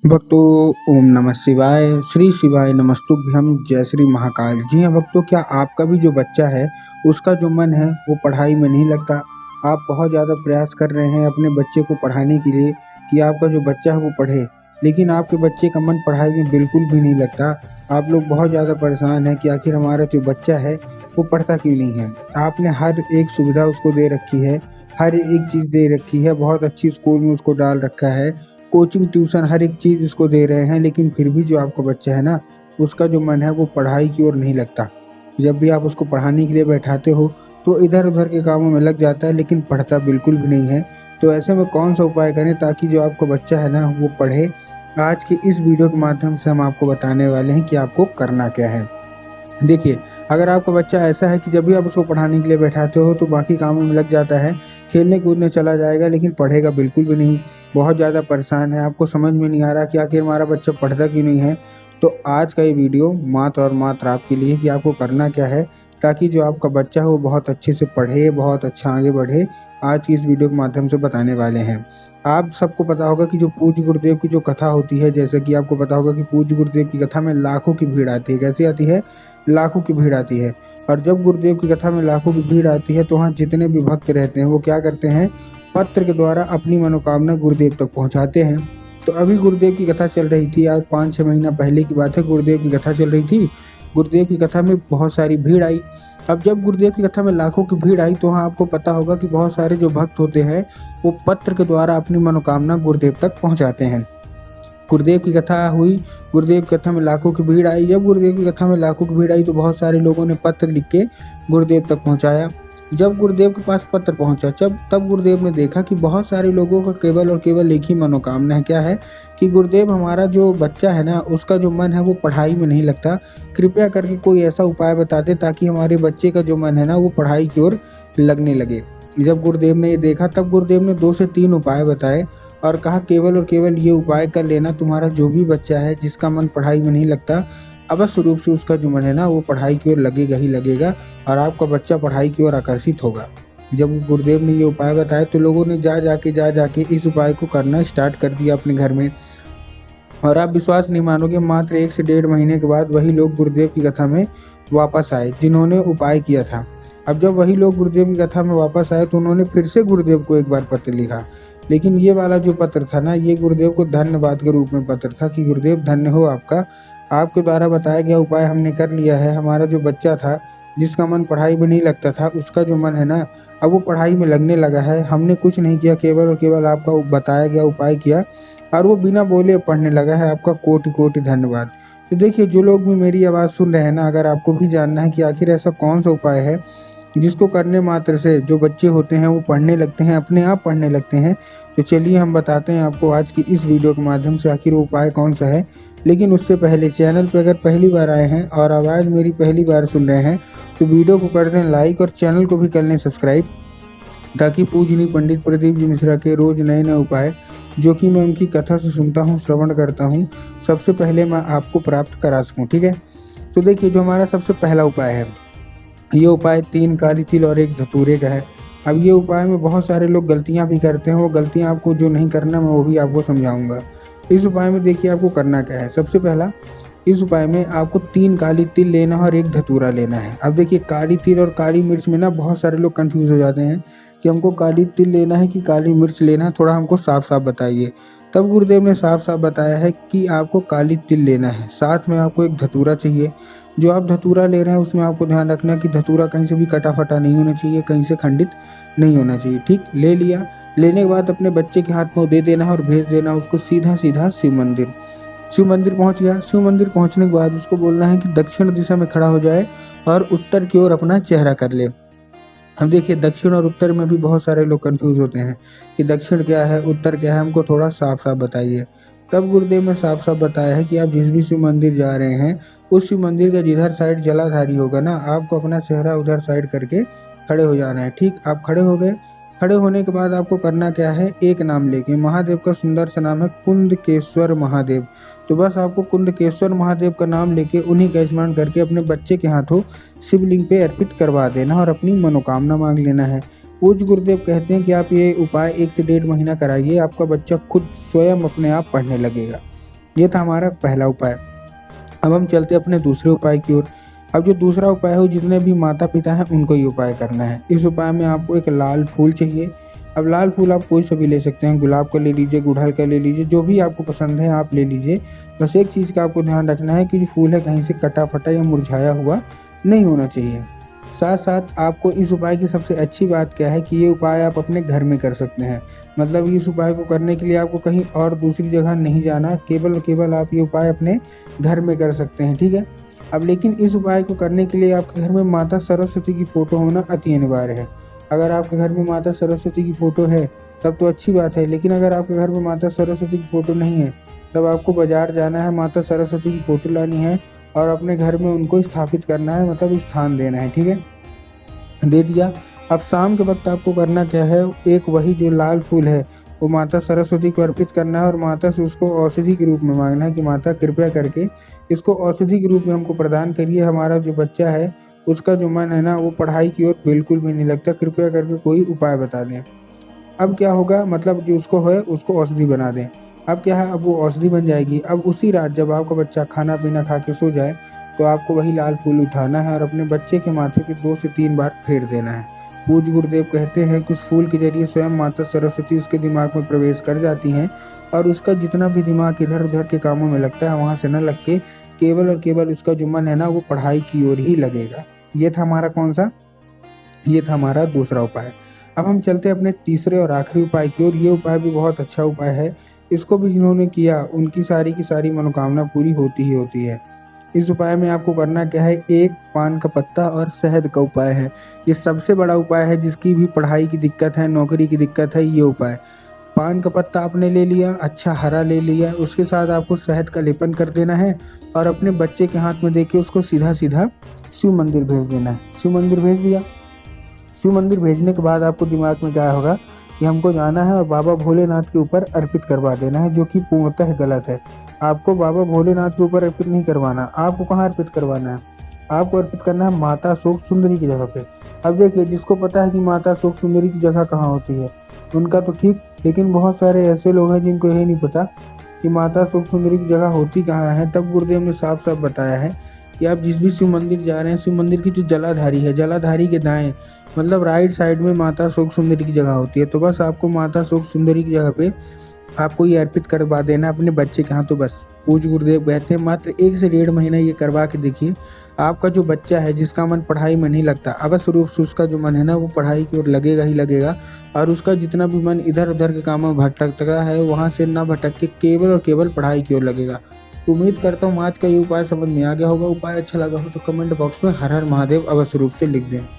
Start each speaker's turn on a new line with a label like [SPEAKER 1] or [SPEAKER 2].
[SPEAKER 1] भक्तों, ओम नमः शिवाय। श्री शिवाय नमस्तुभ्यं। जय श्री महाकाल। जी हाँ भक्तों, क्या आपका भी जो बच्चा है उसका जो मन है वो पढ़ाई में नहीं लगता? आप बहुत ज़्यादा प्रयास कर रहे हैं अपने बच्चे को पढ़ाने के लिए कि आपका जो बच्चा है वो पढ़े, लेकिन आपके बच्चे का मन पढ़ाई में बिल्कुल भी नहीं लगता। आप लोग बहुत ज़्यादा परेशान हैं कि आखिर हमारा जो बच्चा है वो पढ़ता क्यों नहीं है। आपने हर एक सुविधा उसको दे रखी है, हर एक चीज़ दे रखी है, बहुत अच्छी स्कूल में उसको डाल रखा है, कोचिंग ट्यूशन हर एक चीज़ उसको दे रहे हैं, लेकिन फिर भी जो आपका बच्चा है ना, उसका जो मन है वो पढ़ाई की ओर नहीं लगता। जब भी आप उसको पढ़ाने के लिए बैठाते हो तो इधर-उधर के कामों में लग जाता है, लेकिन पढ़ता बिल्कुल भी नहीं है। तो ऐसे में कौन सा उपाय करें ताकि जो आपका बच्चा है ना वो पढ़े? आज की इस वीडियो के माध्यम से हम आपको बताने वाले हैं कि आपको करना क्या है। देखिए, अगर आपका बच्चा ऐसा है कि जब भी आप उसको पढ़ाने के लिए बैठाते हो तो बाकी कामों में लग जाता है, खेलने कूदने चला जाएगा, लेकिन पढ़ेगा बिल्कुल भी नहीं, बहुत ज़्यादा परेशान है, आपको समझ में नहीं आ रहा कि आखिर हमारा बच्चा पढ़ता क्यों नहीं है, तो आज का ये वीडियो मात्र और मात्र आपके लिए कि आपको करना क्या है ताकि जो आपका बच्चा है वो बहुत अच्छे से पढ़े, बहुत अच्छा आगे बढ़े। आज की इस वीडियो के माध्यम से बताने वाले हैं। आप सबको पता होगा कि जो पूज्य गुरुदेव की जो कथा होती है, जैसे कि आपको पता होगा कि पूज्य गुरुदेव की कथा में लाखों की भीड़ आती है। कैसी आती है? लाखों की भीड़ आती है। और जब गुरुदेव की कथा में लाखों की भीड़ आती है तो वहाँ जितने भी भक्त रहते हैं वो क्या करते हैं, पत्र के द्वारा अपनी मनोकामना गुरुदेव तक पहुँचाते हैं। तो अभी गुरुदेव की कथा चल रही थी, आज 5-6 महीना पहले की बात है, गुरुदेव की कथा चल रही थी। गुरुदेव की कथा में बहुत सारी भीड़ आई। अब जब गुरुदेव की कथा में लाखों की भीड़ आई तो वहाँ आपको पता होगा कि बहुत सारे जो भक्त होते हैं वो पत्र के द्वारा अपनी मनोकामना गुरुदेव तक पहुँचाते हैं। गुरुदेव की कथा हुई, गुरुदेव की कथा में लाखों की भीड़ आई। जब गुरुदेव की कथा में लाखों की भीड़ आई तो बहुत सारे लोगों ने पत्र लिख के गुरुदेव तक पहुंचाया। जब गुरुदेव के पास पत्र पहुंचा तब गुरुदेव ने देखा कि बहुत सारे लोगों का केवल और केवल एक ही मनोकामना है। क्या है कि गुरुदेव, हमारा जो बच्चा है ना उसका जो मन है वो पढ़ाई में नहीं लगता, कृपया करके कोई ऐसा उपाय बता दे ताकि हमारे बच्चे का जो मन है ना वो पढ़ाई की ओर लगने लगे। जब गुरुदेव ने ये देखा तब गुरुदेव ने 2 से 3 उपाय बताए और कहा केवल और केवल ये उपाय कर लेना, तुम्हारा जो भी बच्चा है जिसका मन पढ़ाई में नहीं लगता, अवश्य रूप से उसका जो मन है ना वो पढ़ाई की ओर लगेगा ही लगेगा और आपका बच्चा पढ़ाई की ओर आकर्षित होगा। जब गुरुदेव ने ये उपाय बताए तो लोगों ने जा जाके इस उपाय को करना स्टार्ट कर दिया अपने घर में। और आप विश्वास नहीं मानोगे, मात्र 1 से 1.5 महीने के बाद वही लोग गुरुदेव की कथा में वापस आए जिन्होंने उपाय किया था। अब जब वही लोग गुरुदेव की कथा में वापस आए तो उन्होंने फिर से गुरुदेव को एक बार पत्र लिखा, लेकिन ये वाला जो पत्र था ना ये गुरुदेव को धन्यवाद के रूप में पत्र था कि गुरुदेव धन्य हो आपका, आपके द्वारा बताया गया उपाय हमने कर लिया है। हमारा जो बच्चा था जिसका मन पढ़ाई में नहीं लगता था, उसका जो मन है ना अब वो पढ़ाई में लगने लगा है। हमने कुछ नहीं किया, केवल और केवल आपका बताया गया उपाय किया और वो बिना बोले पढ़ने लगा है। आपका कोटि कोटि धन्यवाद। तो देखिए, जो लोग भी मेरी आवाज़ सुन रहे हैं ना, अगर आपको भी जानना है कि आखिर ऐसा कौन सा उपाय है जिसको करने मात्र से जो बच्चे होते हैं वो पढ़ने लगते हैं, अपने आप पढ़ने लगते हैं, तो चलिए हम बताते हैं आपको आज की इस वीडियो के माध्यम से आखिर वो उपाय कौन सा है। लेकिन उससे पहले चैनल पे अगर पहली बार आए हैं और आवाज़ मेरी पहली बार सुन रहे हैं तो वीडियो को कर दें लाइक और चैनल को भी कर लें सब्सक्राइब, ताकि पूजनीय पंडित प्रदीप जी मिश्रा के रोज़ नए नए उपाय जो कि मैं उनकी कथा से सुनता हूँ, श्रवण करता हूँ, सबसे पहले मैं आपको प्राप्त करा सकूँ। ठीक है, तो देखिए जो हमारा सबसे पहला उपाय है, ये उपाय 3 काली तिल और 1 धतूरे का है। अब ये उपाय में बहुत सारे लोग गलतियां भी करते हैं, वो गलतियां आपको जो नहीं करना मैं वो भी आपको समझाऊंगा। इस उपाय में देखिए आपको करना क्या है। सबसे पहला, इस उपाय में आपको 3 काली तिल लेना है और 1 धतूरा लेना है। अब देखिए, काली तिल और काली मिर्च में ना बहुत सारे लोग कंफ्यूज हो जाते हैं कि हमको काली तिल लेना है कि काली मिर्च लेना है, थोड़ा हमको साफ साफ बताइए। तब गुरुदेव ने साफ साफ बताया है कि आपको काली तिल लेना है, साथ में आपको 1 धतूरा चाहिए। जो आप धतूरा ले रहे हैं उसमें आपको ध्यान रखना है कि धतूरा कहीं से भी कटा फटा नहीं होना चाहिए, कहीं से खंडित नहीं होना चाहिए। ठीक, ले लिया। लेने के बाद अपने बच्चे के हाथ में दे देना है और भेज देना है उसको सीधा सीधा शिव मंदिर। शिव मंदिर पहुंच गया। शिव मंदिर पहुंचने के बाद उसको बोलना है कि दक्षिण दिशा में खड़ा हो जाए और उत्तर की ओर अपना चेहरा कर ले। अब देखिए, दक्षिण और उत्तर में भी बहुत सारे लोग कंफ्यूज होते हैं कि दक्षिण क्या है, उत्तर क्या है, हमको थोड़ा साफ साफ बताइए। तब गुरुदेव ने साफ साफ बताया है कि आप जिस भी शिव मंदिर जा रहे हैं उस शिव मंदिर का जिधर साइड जलाधारी होगा ना, आपको अपना चेहरा उधर साइड करके खड़े हो जाना है। ठीक, आप खड़े हो गए। खड़े होने के बाद आपको करना क्या है, एक नाम लेके, महादेव का सुंदर सा नाम है कुंदकेश्वर महादेव। तो बस आपको कुंदकेश्वर महादेव का नाम लेके उन्हीं का स्मरण करके अपने बच्चे के हाथों शिवलिंग पे अर्पित करवा देना और अपनी मनोकामना मांग लेना है। पूज्य गुरुदेव कहते हैं कि आप ये उपाय 1 से 1.5 महीना कराइए, आपका बच्चा खुद स्वयं अपने आप पढ़ने लगेगा। ये था हमारा पहला उपाय। अब हम चलते अपने दूसरे उपाय की ओर। अब जो दूसरा उपाय है वो जितने भी माता पिता हैं उनको ये उपाय करना है। इस उपाय में आपको एक लाल फूल चाहिए। अब लाल फूल आप कोई सा भी ले सकते हैं, गुलाब का ले लीजिए, गुड़हल का ले लीजिए, जो भी आपको पसंद है आप ले लीजिए। बस एक चीज़ का आपको ध्यान रखना है कि जो फूल है कहीं से कटा फटा या मुरझाया हुआ नहीं होना चाहिए। साथ साथ आपको इस उपाय की सबसे अच्छी बात क्या है कि ये उपाय आप अपने घर में कर सकते हैं। मतलब इस उपाय को करने के लिए आपको कहीं और दूसरी जगह नहीं जाना, केवल और केवल आप ये उपाय अपने घर में कर सकते हैं, ठीक है। अब लेकिन इस उपाय को करने के लिए आपके घर में माता सरस्वती की फ़ोटो होना अति अनिवार्य है। अगर आपके घर में माता सरस्वती की फ़ोटो है तब तो अच्छी बात है, लेकिन अगर आपके घर में माता सरस्वती की फ़ोटो नहीं है तब आपको बाज़ार जाना है, माता सरस्वती की फ़ोटो लानी है और अपने घर में उनको स्थापित करना है, मतलब स्थान देना है, ठीक है। दे दिया। अब शाम के वक़्त आपको करना क्या है, एक वही जो लाल फूल है वो माता सरस्वती को अर्पित करना है और माता से उसको औषधि के रूप में माँगना है कि माता कृपया करके इसको औषधि के रूप में हमको प्रदान करिए। हमारा जो बच्चा है उसका जो मन है ना वो पढ़ाई की ओर बिल्कुल भी नहीं लगता, कृपया करके कोई उपाय बता दें। अब क्या होगा, मतलब जो उसको है उसको औषधि बना दें। अब क्या है, अब वो औषधि बन जाएगी। अब उसी रात जब आपका बच्चा खाना पीना खा के सो जाए तो आपको वही लाल फूल उठाना है और अपने बच्चे के माथे पे 2 से 3 बार फेर देना है। पूज्य गुरुदेव कहते हैं कि उस फूल के ज़रिए स्वयं माता सरस्वती उसके दिमाग में प्रवेश कर जाती हैं और उसका जितना भी दिमाग इधर-उधर के कामों में लगता है वहाँ से ना लग के केवल और केवल उसका जो मन है ना वो पढ़ाई की ओर ही लगेगा। ये था हमारा कौन-सा? ये था हमारा दूसरा उपाय। अब हम चलते हैं अपने तीसरे और आखिरी उपाय की ओर। ये उपाय भी बहुत अच्छा उपाय है। इसको भी जिन्होंने किया उनकी सारी की सारी मनोकामना पूरी होती ही होती है। इस उपाय में आपको करना क्या है, एक पान का पत्ता और शहद का उपाय है। ये सबसे बड़ा उपाय है, जिसकी भी पढ़ाई की दिक्कत है, नौकरी की दिक्कत है, ये उपाय। पान का पत्ता आपने ले लिया, अच्छा हरा ले लिया, उसके साथ आपको शहद का लेपन कर देना है और अपने बच्चे के हाथ में देके उसको सीधा-सीधा शिव मंदिर भेज देना है। शिव मंदिर भेज दिया। शिव मंदिर भेजने के बाद आपको दिमाग में क्या होगा कि हमको जाना है और बाबा भोलेनाथ के ऊपर अर्पित करवा देना है, जो कि पूर्णतः गलत है। आपको बाबा भोलेनाथ के ऊपर अर्पित नहीं करवाना। आपको कहाँ अर्पित करवाना है? आपको अर्पित करना है माता अशोक सुंदरी की जगह पे। अब देखिए, जिसको पता है कि माता अशोक सुंदरी की जगह कहाँ होती है उनका तो ठीक, लेकिन बहुत सारे ऐसे लोग हैं जिनको यही नहीं पता कि माता अशोक सुंदरी की जगह होती कहाँ है। तब गुरुदेव ने साफ साफ बताया है कि आप जिस भी शिव मंदिर जा रहे हैं, शिव मंदिर की जो जलाधारी है, जलाधारी के दाएं मतलब राइट साइड में माता अशोक सुंदरी की जगह होती है। तो बस आपको माता अशोक सुंदरी की जगह पे आपको ये अर्पित करवा देना अपने बच्चे के हाथों बस। पूज्य गुरुदेव कहते हैं मात्र 1 से 1.5 महीना ये करवा के देखिए, आपका जो बच्चा है जिसका मन पढ़ाई में नहीं लगता, अवश्य रूप से उसका जो मन है ना वो पढ़ाई की ओर लगेगा ही लगेगा और उसका जितना भी मन इधर उधर के कामों में भटकता है वहाँ से ना भटक के केवल और केवल पढ़ाई की ओर लगेगा। तो उम्मीद करता हूँ आज का ये उपाय समझ में आ गया होगा। उपाय अच्छा लगा हो तो कमेंट बॉक्स में हर हर महादेव अवश्य रूप से लिख दें।